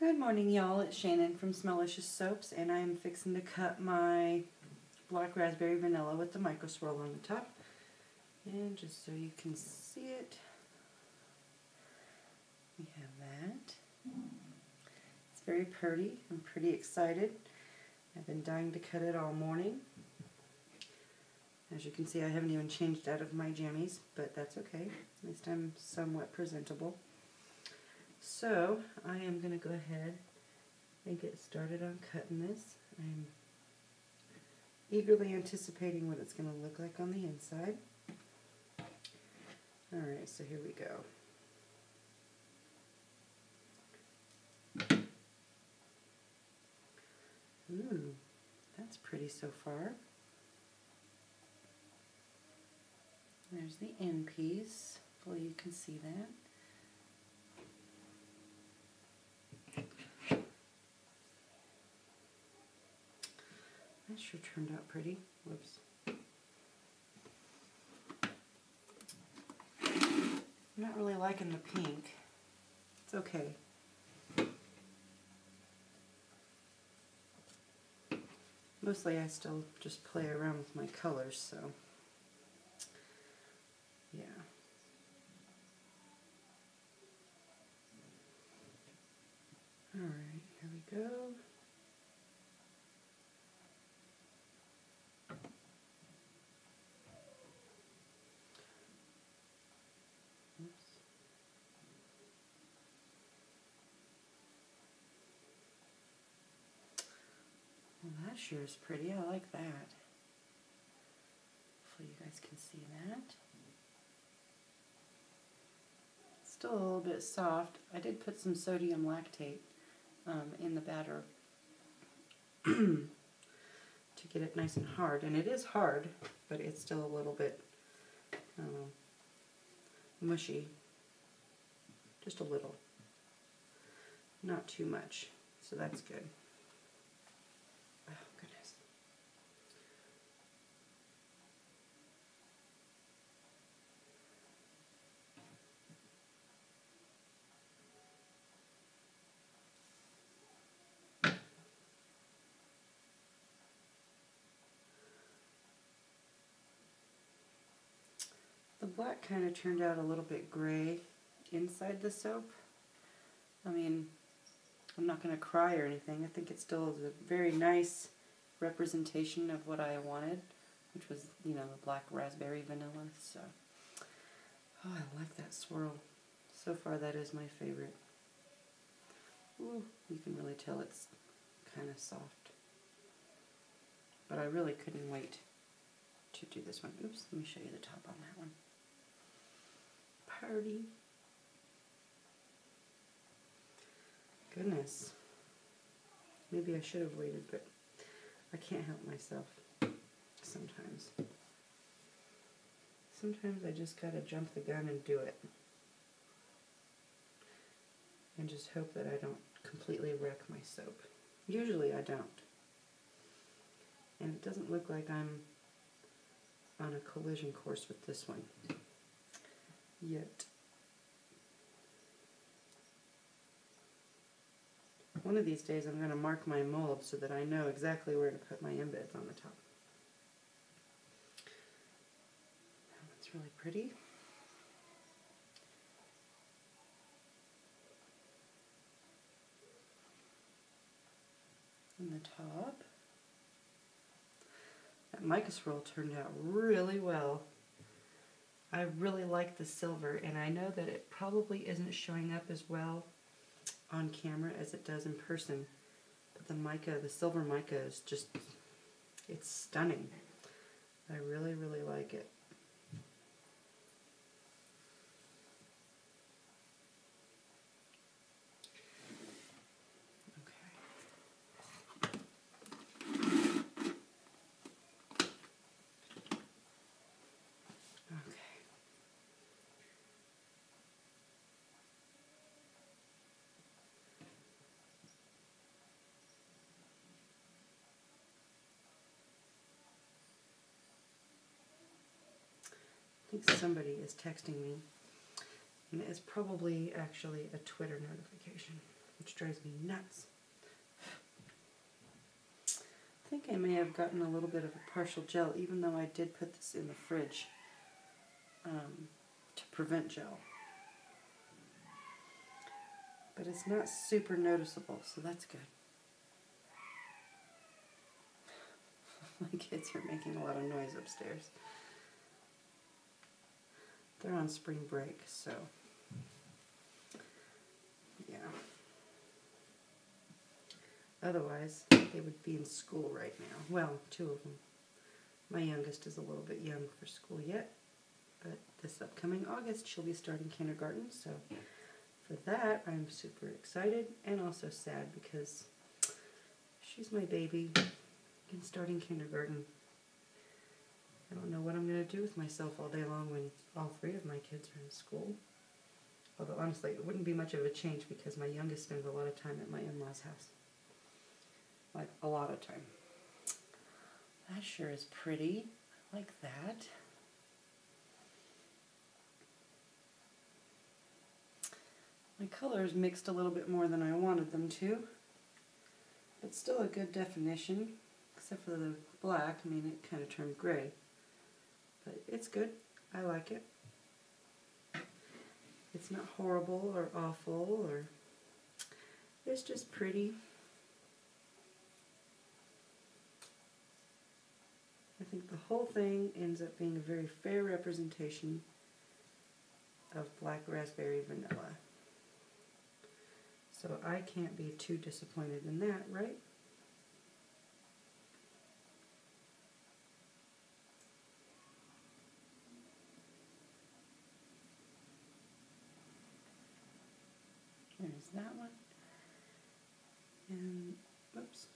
Good morning, y'all. It's Shannon from Smellicious Soaps, and I'm fixing to cut my black raspberry vanilla with the Mica Swirl on the top. And just so you can see it, we have that. It's very pretty. I'm pretty excited. I've been dying to cut it all morning. As you can see, I haven't even changed out of my jammies, but that's okay. At least I'm somewhat presentable. So, I am going to go ahead and get started on cutting this. I'm eagerly anticipating what it's going to look like on the inside. Alright, so here we go. Ooh, that's pretty so far. There's the end piece. Hopefully you can see that. That sure turned out pretty. Whoops. I'm not really liking the pink. It's okay. Mostly I still just play around with my colors, so yeah. Alright, here we go. Well, that sure is pretty. I like that. Hopefully you guys can see that. It's still a little bit soft. I did put some sodium lactate in the batter to get it nice and hard. And it is hard, but it's still a little bit mushy. Just a little. Not too much. So that's good. Oh, goodness. The black kind of turned out a little bit gray inside the soap. I mean, I'm not going to cry or anything. I think it still is a very nice representation of what I wanted, which was, you know, the black raspberry vanilla. So, oh, I like that swirl. So far, that is my favorite. Ooh, you can really tell it's kind of soft. But I really couldn't wait to do this one. Oops, let me show you the top on that one. Party. Goodness. Maybe I should have waited, but I can't help myself sometimes. Sometimes I just gotta jump the gun and do it. And just hope that I don't completely wreck my soap. Usually I don't. And it doesn't look like I'm on a collision course with this one yet. One of these days I'm going to mark my mold so that I know exactly where to put my embeds on the top. That one's really pretty. And the top. That Mica Swirl turned out really well. I really like the silver, and I know that it probably isn't showing up as well on camera as it does in person, but the mica, the silver mica is just, it's stunning. I really, really like it. I think somebody is texting me, and it's probably actually a Twitter notification. which drives me nuts. I think I may have gotten a little bit of a partial gel, even though I did put this in the fridge to prevent gel. But it's not super noticeable, so that's good. My kids are making a lot of noise upstairs. They're on spring break, so yeah. Otherwise, they would be in school right now. Well, two of them. My youngest is a little bit young for school yet, but this upcoming August she'll be starting kindergarten, so for that I'm super excited and also sad because she's my baby and starting kindergarten. I don't know what I'm going to do with myself all day long when all three of my kids are in school. Although honestly, it wouldn't be much of a change because my youngest spends a lot of time at my in-laws' house. Like, a lot of time. That sure is pretty. I like that. My colors mixed a little bit more than I wanted them to. But still a good definition. Except for the black. I mean, it kind of turned gray. But it's good. I like it. It's not horrible or awful, or it's just pretty. I think the whole thing ends up being a very fair representation of black raspberry vanilla. So I can't be too disappointed in that, right? There's that one. And, whoops.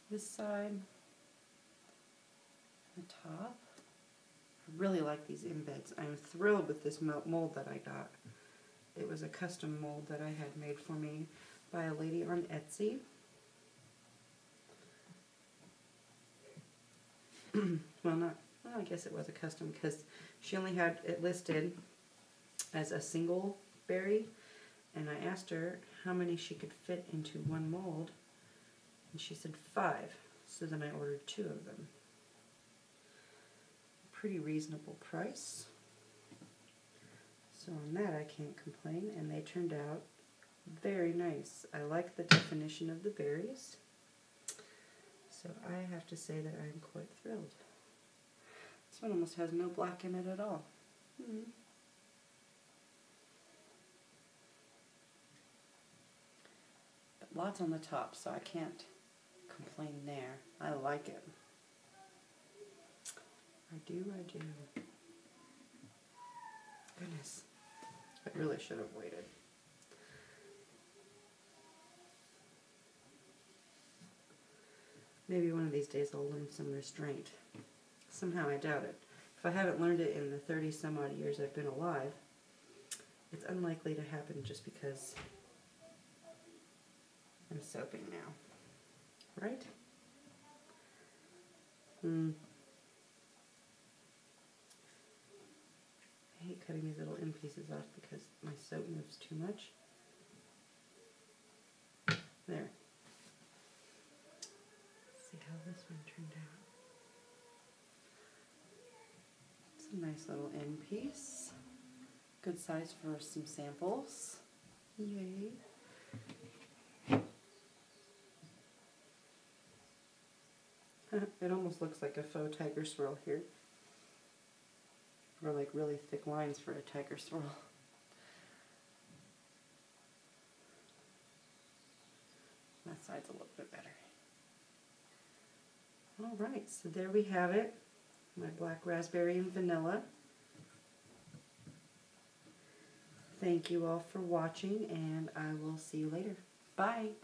This side, the top. I really like these embeds. I'm thrilled with this mold that I got. It was a custom mold that I had made for me by a lady on Etsy. Well, I guess it was a custom because she only had it listed as a single berry, and I asked her how many she could fit into one mold, and she said 5, so then I ordered 2 of them. Pretty reasonable price, so on that I can't complain, and they turned out very nice. I like the definition of the berries, so I have to say that I'm quite thrilled. This one almost has no black in it at all. But lots on the top, so I can't complain there. I like it. I do. Goodness. I really should have waited. Maybe one of these days I'll learn some restraint. Somehow I doubt it. If I haven't learned it in the 30 some odd years I've been alive, it's unlikely to happen just because I'm soaping now. Right? I hate cutting these little end pieces off because my soap moves too much. There. Let's see how this one turned out. It's a nice little end piece. Good size for some samples. Yay. It almost looks like a faux tiger swirl here. Or like really thick lines for a tiger swirl. That side's a little bit better. Alright, so there we have it. My black raspberry and vanilla. Thank you all for watching, and I will see you later. Bye!